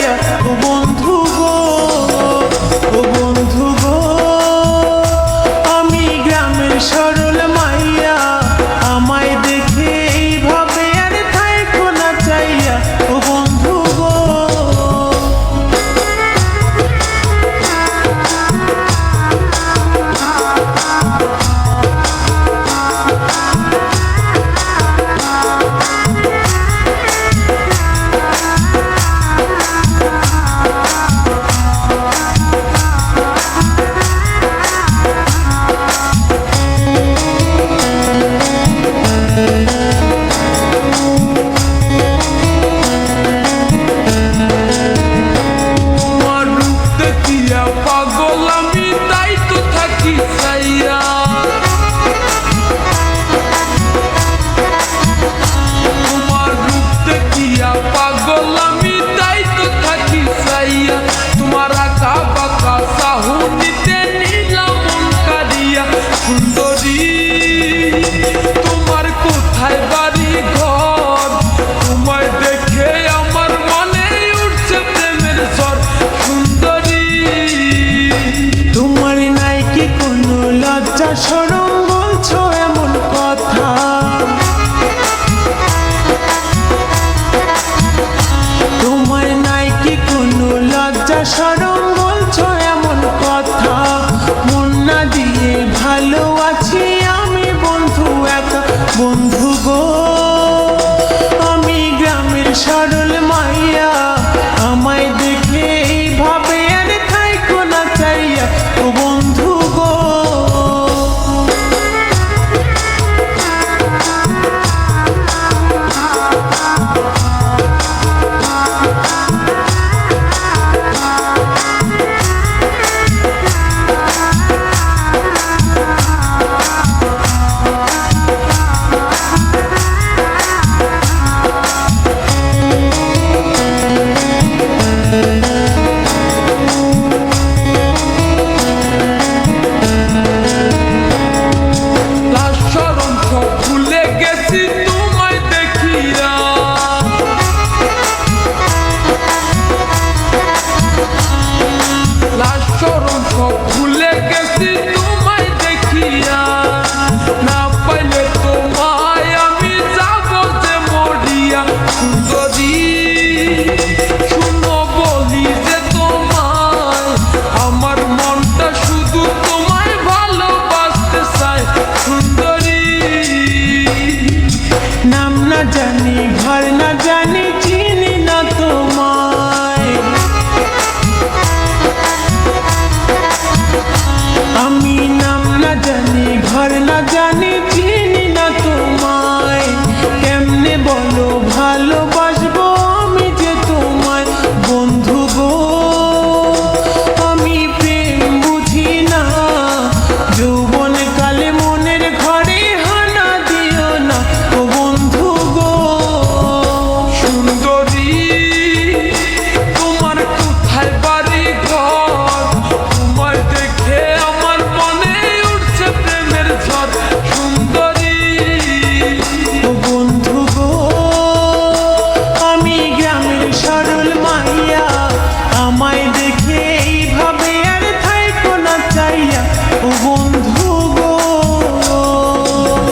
চাইয়া ও বন্ধু গো, ও বন্ধু গো। আমি গ্রামের সরল মাইয়া, আমায় দেখে এইভাবে আর থাইকো না চাইয়া ও বন্ধু গো। পাগল আমি তাই তো থাকি চাইয়া, তোমার রূপ দেখিয়া পাগল আমি তাই তো থাকি চাইয়া। তোমার আঁকা বাঁকা চাহনিতে নিলাম মন কাড়িয়া। সুন্দরী তোমার কোথায় বাড়ি ঘর, তোমায় দেখে আমার মনে উঠছে প্রেমের ঝড়। সুন্দরী তোমার নাই কি কোনো লজ্জা শরম, বলছো এমন কথা? তোমার নাই কি কোনো লজ্জা শরম, বলছো